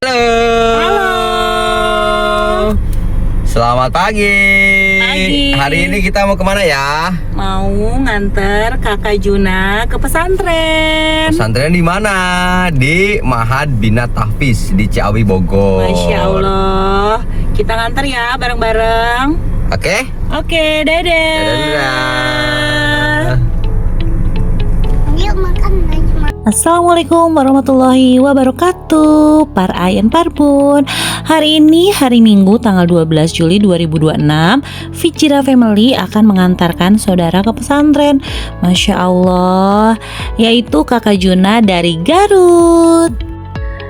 Halo. Selamat pagi. Hari ini kita mau kemana ya? Mau nganter Kakak Juna ke pesantren. Pesantren di mana? Di Mahad Bina Tahfiz di Ciawi, Bogor. Masya Allah. Kita nganter ya bareng-bareng. Oke? Oke, dadah. Dadah. Yuk makan aja. Assalamualaikum warahmatullahi wabarakatuh. Par Ayan Parbun. Hari ini hari Minggu tanggal 12 Juli 2026, Fijira Family akan mengantarkan saudara ke pesantren. Masya Allah, yaitu Kakak Juna dari Garut.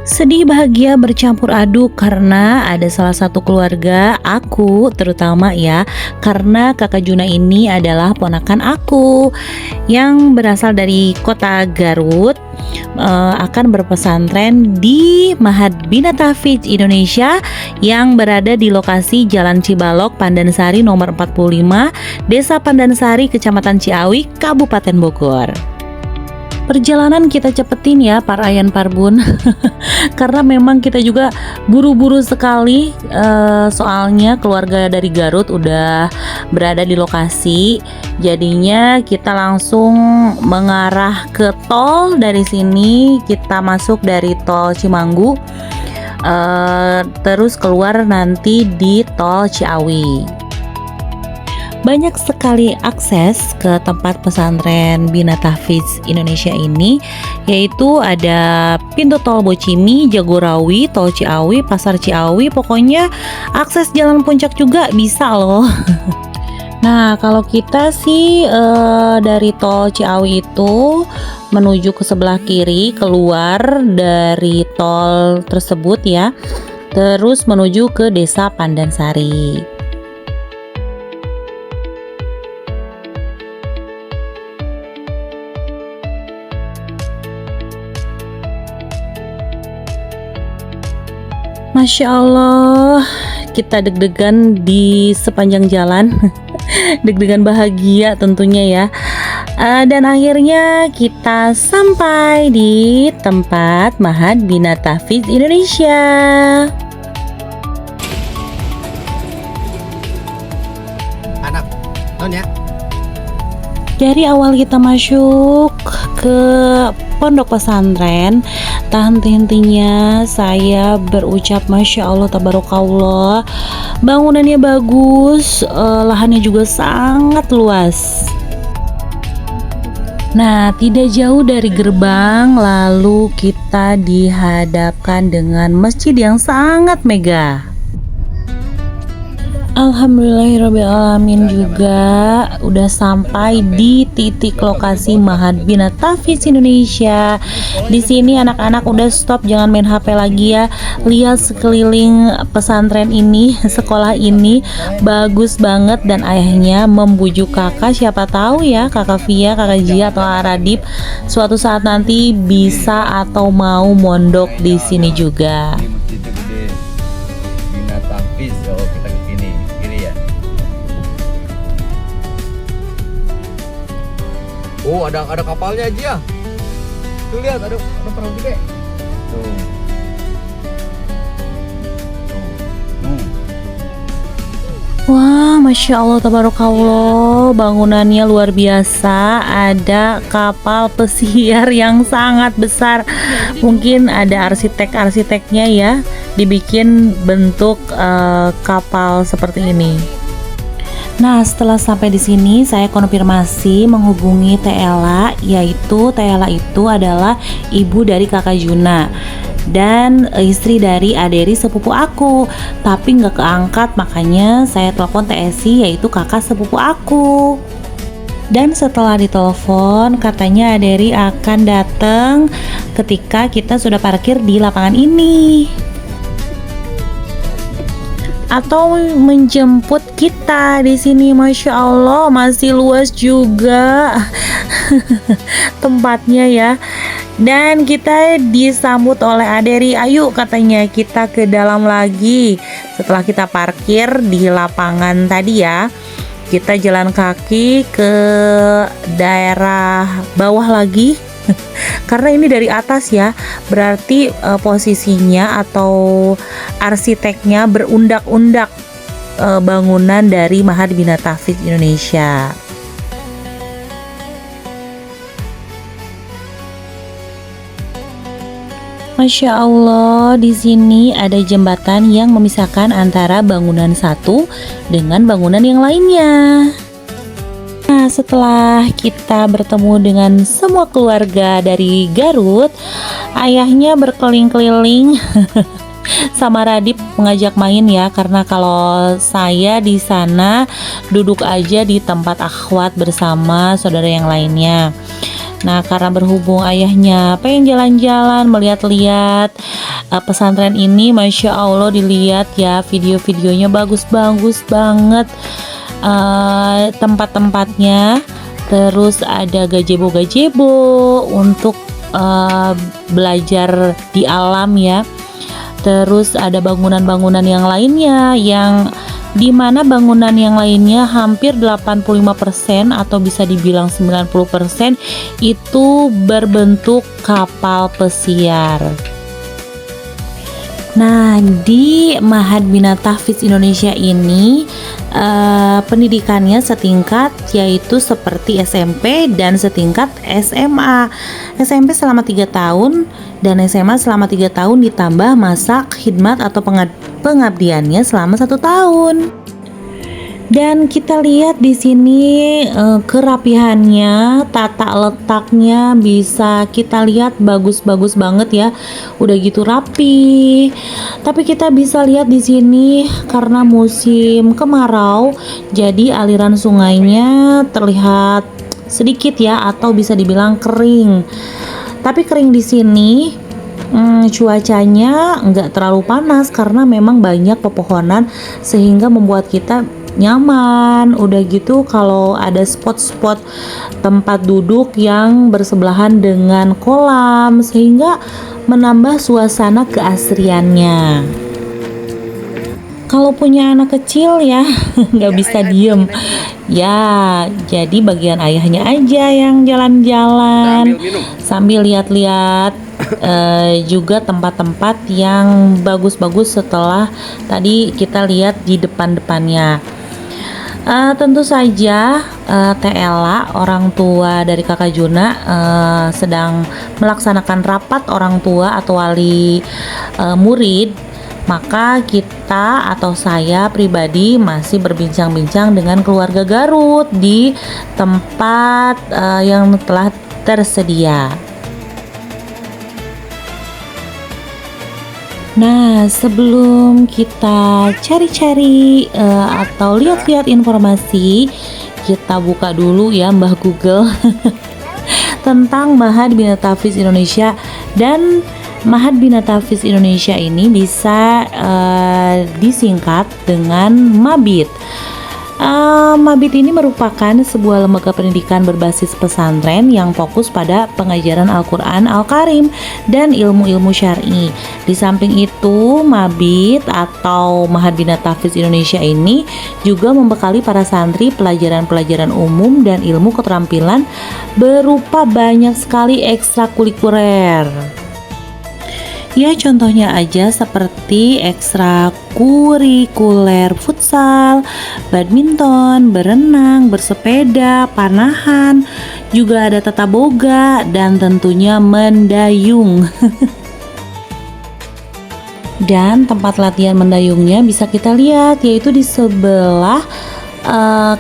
Sedih bahagia bercampur aduk karena ada salah satu keluarga aku terutama ya, karena Kakak Juna ini adalah ponakan aku yang berasal dari kota Garut, akan berpesantren di Mahad Bina Tahfiz Indonesia yang berada di lokasi Jalan Cibalok, Pandansari nomor 45, Desa Pandansari, Kecamatan Ciawi, Kabupaten Bogor. Perjalanan kita cepetin ya Par Ayan Parbun karena memang kita juga buru-buru sekali, soalnya keluarga dari Garut udah berada di lokasi. Jadinya kita langsung mengarah ke tol. Dari sini kita masuk dari tol Cimanggu, terus keluar nanti di tol Ciawi. Banyak sekali akses ke tempat pesantren Bina Tahfiz Indonesia ini, yaitu ada pintu tol Bocimi, Jagorawi, tol Ciawi, Pasar Ciawi, pokoknya akses jalan puncak juga bisa loh. Nah, kalau kita sih dari tol Ciawi itu menuju ke sebelah kiri, keluar dari tol tersebut ya, terus menuju ke Desa Pandansari. Masya Allah, kita deg-degan di sepanjang jalan. Deg-degan bahagia tentunya ya. Dan akhirnya kita sampai di tempat Mahad Bina Tahfiz Indonesia. Anak, non ya. Dari awal kita masuk ke pondok pesantren, tak henti-hentinya saya berucap Masya Allah, Tabarakallah. Bangunannya bagus, lahannya juga sangat luas. Nah, tidak jauh dari gerbang, lalu kita dihadapkan dengan masjid yang sangat megah. Alhamdulillahirrabbilalamin, juga udah sampai di titik lokasi Mahad Bina Tahfiz Indonesia. Di sini anak-anak udah stop, jangan main HP lagi ya. Lihat sekeliling pesantren ini, sekolah ini bagus banget, dan ayahnya membujuk kakak, siapa tahu ya kakak Via, kakak Jia atau Aradip suatu saat nanti bisa atau mau mondok di sini juga. Masjid gede Bina Tahfiz. Oh, kita ke sini, kiri ya. Oh, ada kapalnya aja. Tuh lihat, ada perahu gede. Tuh. Wah, Masya Allah, Tabarakallah, bangunannya luar biasa. Ada kapal pesiar yang sangat besar. Mungkin ada arsiteknya ya, dibikin bentuk kapal seperti ini. Nah, setelah sampai di sini saya konfirmasi menghubungi Teh Ella, yaitu Teh Ella itu adalah ibu dari Kakak Juna dan istri dari aderi sepupu aku, tapi nggak keangkat, makanya saya telepon Teh Esi, yaitu kakak sepupu aku. Dan setelah ditelepon, katanya aderi akan datang ketika kita sudah parkir di lapangan ini, atau menjemput kita di sini. Masya Allah, masih luas juga tempatnya ya. Dan kita disambut oleh aderi, ayo katanya kita ke dalam lagi. Setelah kita parkir di lapangan tadi ya, kita jalan kaki ke daerah bawah lagi Karena ini dari atas ya, berarti posisinya atau arsiteknya berundak-undak bangunan dari Mahat Binata Hafiz Indonesia. Masya Allah, di sini ada jembatan yang memisahkan antara bangunan satu dengan bangunan yang lainnya. Nah, setelah kita bertemu dengan semua keluarga dari Garut, ayahnya berkeliling-keliling sama Radip mengajak main ya, karena kalau saya di sana duduk aja di tempat akhwat bersama saudara yang lainnya. Nah, karena berhubung ayahnya pengen jalan-jalan, melihat-lihat pesantren ini, Masya Allah dilihat ya, video-videonya bagus-bagus banget, tempat-tempatnya. Terus ada gazebo-gazebo untuk belajar di alam ya. Terus ada bangunan-bangunan yang lainnya, yang dimana bangunan yang lainnya hampir 85% atau bisa dibilang 90% itu berbentuk kapal pesiar. Nah, di Mahat Binata Hafiz Indonesia ini pendidikannya setingkat, yaitu seperti SMP dan setingkat SMA. SMP selama 3 tahun dan SMA selama 3 tahun ditambah masa khidmat atau pengabdiannya selama 1 tahun. Dan kita lihat di sini kerapihannya, tata letaknya bisa kita lihat bagus-bagus banget ya. Udah gitu rapi. Tapi kita bisa lihat di sini karena musim kemarau, jadi aliran sungainya terlihat sedikit ya, atau bisa dibilang kering. Tapi kering di sini. Cuacanya nggak terlalu panas karena memang banyak pepohonan sehingga membuat kita nyaman. Udah gitu kalau ada spot-spot tempat duduk yang bersebelahan dengan kolam sehingga menambah suasana keasriannya. Kalau punya anak kecil ya nggak bisa diem ya, jadi bagian ayahnya aja yang jalan-jalan sambil lihat-lihat juga tempat-tempat yang bagus-bagus setelah tadi kita lihat di depan-depannya. Tentu saja Teh Ella, orang tua dari Kakak Juna, sedang melaksanakan rapat orang tua atau wali murid. Maka kita atau saya pribadi masih berbincang-bincang dengan keluarga Garut di tempat yang telah tersedia. Nah, sebelum kita cari-cari atau lihat-lihat informasi, kita buka dulu ya Mbah Google tentang Mahat Binata Hafiz Indonesia. Dan Mahat Binata Hafiz Indonesia ini bisa disingkat dengan MABIT. MABIT ini merupakan sebuah lembaga pendidikan berbasis pesantren yang fokus pada pengajaran Al-Quran Al-Karim dan ilmu-ilmu syar'i. Di samping itu, MABIT atau Mahat Binata Hafiz Indonesia ini juga membekali para santri pelajaran-pelajaran umum dan ilmu keterampilan berupa banyak sekali ekstrakurikuler. Ya, contohnya aja seperti ekstrakurikuler futsal, badminton, berenang, bersepeda, panahan, juga ada tata boga, dan tentunya mendayung. Dan tempat latihan mendayungnya bisa kita lihat, yaitu di sebelah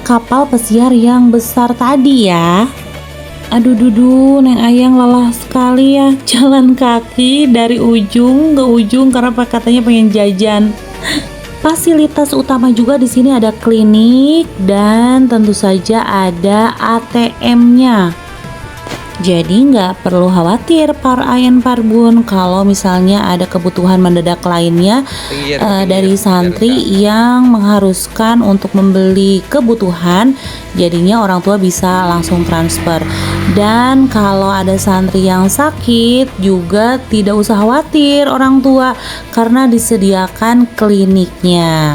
kapal pesiar yang besar tadi ya. Aduh dudu, Neng Ayang lelah sekali ya jalan kaki dari ujung ke ujung karena katanya pengen jajan. Fasilitas utama juga di sini ada klinik dan tentu saja ada ATM-nya. Jadi nggak perlu khawatir para ayan parbun kalau misalnya ada kebutuhan mendadak lainnya dari santri yang mengharuskan untuk membeli kebutuhan, jadinya orang tua bisa langsung transfer. Dan kalau ada santri yang sakit juga tidak usah khawatir orang tua karena disediakan kliniknya.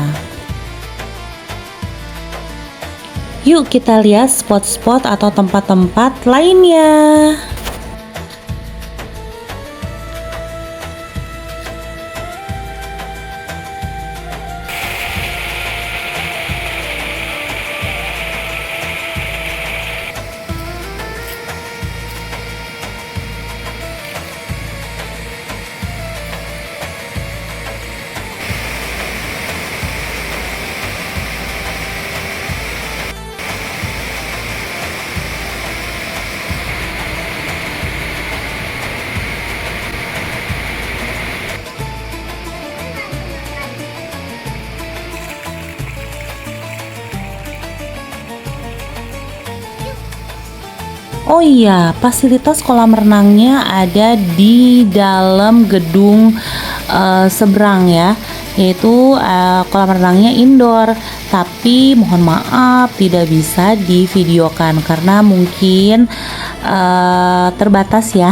Yuk kita lihat spot-spot atau tempat-tempat lainnya. Oh iya, fasilitas kolam renangnya ada di dalam gedung seberang ya, yaitu kolam renangnya indoor. Tapi mohon maaf tidak bisa divideokan karena mungkin terbatas ya.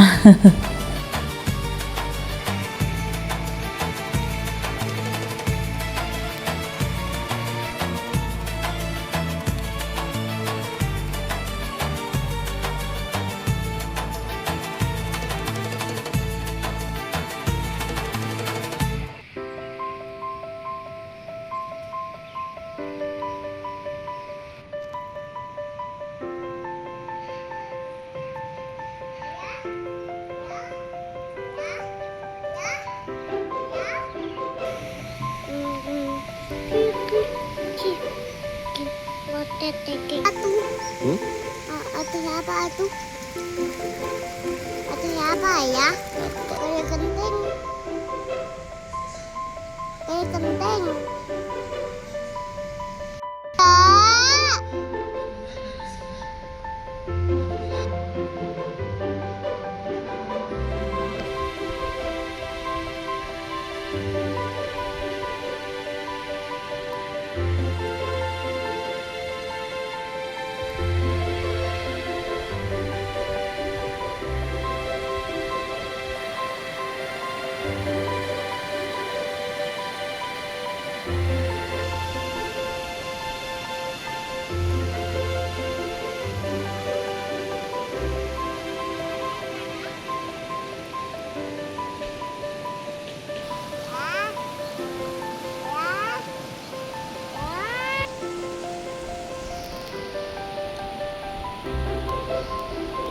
Hmm? Atau apa itu? Atau apa ya? Kayak genteng. Kayak genteng. Ah!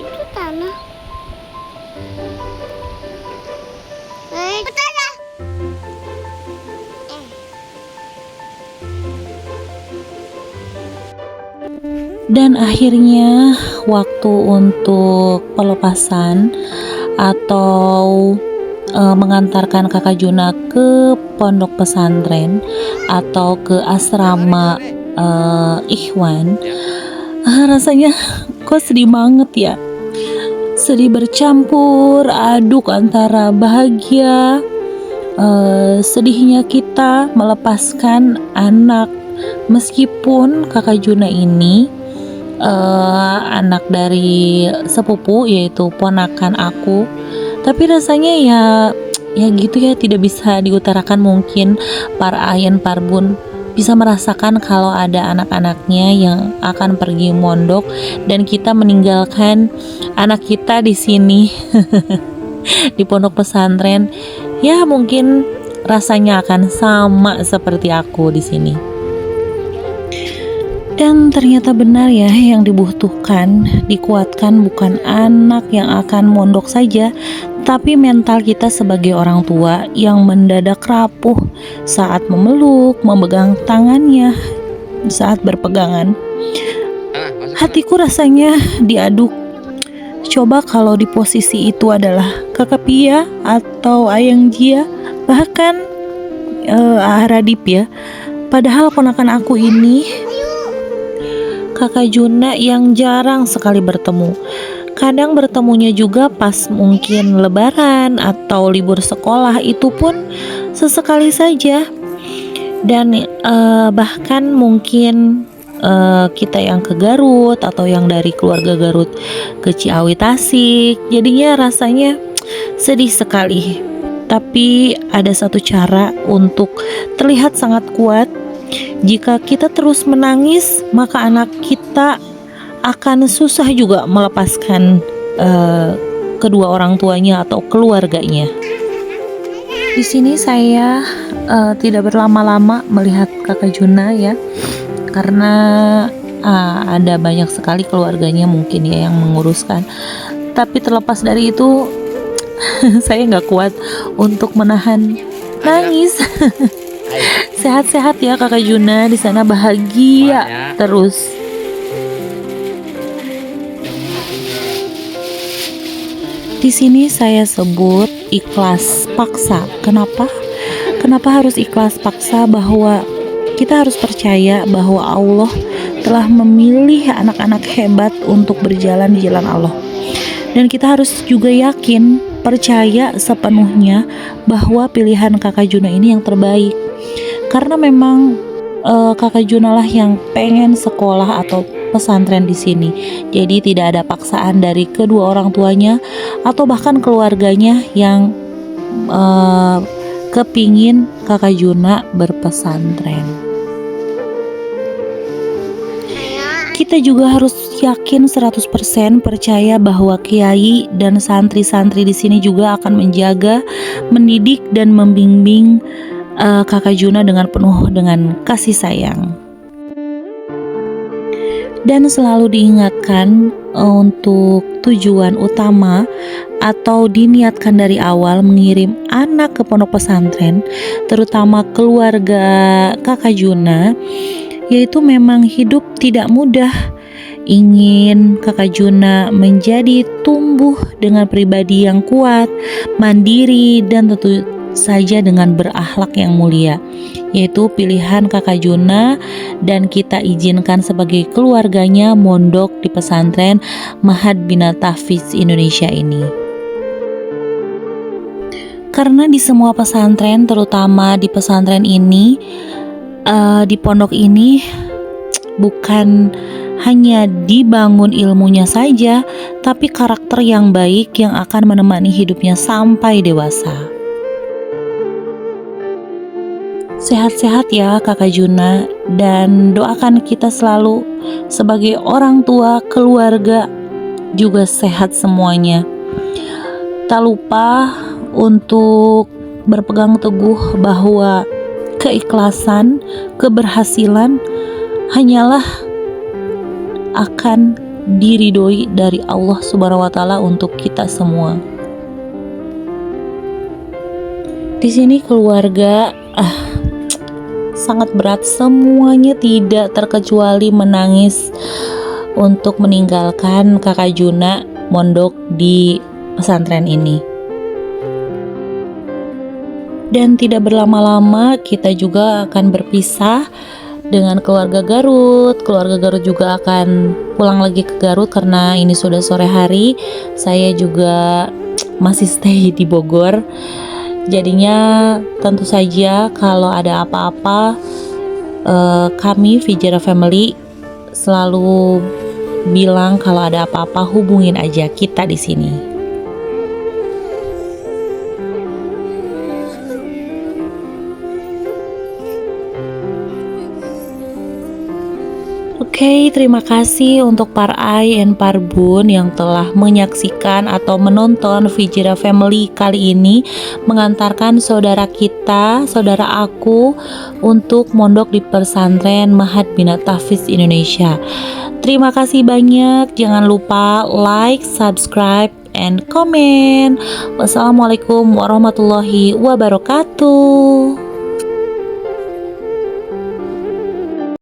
Itu tanah. Tanah. Dan akhirnya waktu untuk pelepasan atau mengantarkan kakak Juna ke pondok pesantren atau ke asrama Ikhwan, rasanya kok sedih banget ya. Sedih bercampur aduk antara bahagia, sedihnya kita melepaskan anak. Meskipun kakak Juna ini anak dari sepupu, yaitu ponakan aku, tapi rasanya ya gitu ya, tidak bisa diutarakan. Mungkin para Ayen Parbun bisa merasakan kalau ada anak-anaknya yang akan pergi mondok dan kita meninggalkan anak kita di sini di pondok pesantren. Ya mungkin rasanya akan sama seperti aku di sini. Dan ternyata benar ya, yang dibutuhkan, dikuatkan bukan anak yang akan mondok saja, tapi mental kita sebagai orang tua yang mendadak rapuh saat memeluk, memegang tangannya saat berpegangan. Hatiku rasanya diaduk. Coba kalau di posisi itu adalah kakak Pia atau Ayang Jia, bahkan Radip ya. Padahal ponakan aku ini kakak Juna yang jarang sekali bertemu. Kadang bertemunya juga pas mungkin lebaran atau libur sekolah, itu pun sesekali saja. Dan bahkan mungkin kita yang ke Garut atau yang dari keluarga Garut ke Ciawi Tasik, jadinya rasanya sedih sekali. Tapi ada satu cara untuk terlihat sangat kuat. Jika kita terus menangis, maka anak kita akan susah juga melepaskan kedua orang tuanya atau keluarganya. Di sini saya tidak berlama-lama melihat kakak Juna ya, karena ada banyak sekali keluarganya mungkin ya yang menguruskan. Tapi terlepas dari itu, saya nggak kuat untuk menahan nangis. Sehat-sehat ya kakak Juna di sana, bahagia terus. Di sini saya sebut ikhlas paksa. Kenapa? Kenapa harus ikhlas paksa? Bahwa kita harus percaya bahwa Allah telah memilih anak-anak hebat untuk berjalan di jalan Allah. Dan kita harus juga yakin, percaya sepenuhnya bahwa pilihan Kakak Juna ini yang terbaik. Karena memang Kakak Juna lah yang pengen sekolah atau pesantren di sini. Jadi tidak ada paksaan dari kedua orang tuanya atau bahkan keluarganya yang kepingin Kakak Juna berpesantren. Kita juga harus yakin 100% percaya bahwa kiai dan santri-santri di sini juga akan menjaga, mendidik dan membimbing Kakak Juna dengan penuh dengan kasih sayang. Dan selalu diingatkan untuk tujuan utama atau diniatkan dari awal mengirim anak ke pondok pesantren, terutama keluarga Kakak Juna, yaitu memang hidup tidak mudah. Ingin Kakak Juna menjadi tumbuh dengan pribadi yang kuat, mandiri, dan tentu saja dengan berakhlak yang mulia, yaitu pilihan Kakak Juna, dan kita izinkan sebagai keluarganya mondok di pesantren Mahad Bina Tahfiz Indonesia ini. Karena di semua pesantren, terutama di pesantren ini, di pondok ini bukan hanya dibangun ilmunya saja, tapi karakter yang baik yang akan menemani hidupnya sampai dewasa. Sehat-sehat ya Kakak Juna, dan doakan kita selalu sebagai orang tua, keluarga juga sehat semuanya. Tak lupa untuk berpegang teguh bahwa keikhlasan, keberhasilan hanyalah akan diridhoi dari Allah Subhanahu wa taala untuk kita semua. Di sini keluarga sangat berat, semuanya tidak terkecuali menangis untuk meninggalkan Kakak Juna mondok di pesantren ini. Dan tidak berlama-lama kita juga akan berpisah dengan keluarga Garut. Keluarga Garut juga akan pulang lagi ke Garut karena ini sudah sore hari. Saya juga masih stay di Bogor. Jadinya tentu saja kalau ada apa-apa, kami Fijera Family selalu bilang kalau ada apa-apa hubungin aja kita di sini. Oke, terima kasih untuk Parai and Parbun yang telah menyaksikan atau menonton Fijera Family kali ini mengantarkan saudara kita, saudara aku untuk mondok di pesantren Mahad Bina Tahfiz Indonesia. Terima kasih banyak, jangan lupa like, subscribe, and comment. Wassalamualaikum warahmatullahi wabarakatuh.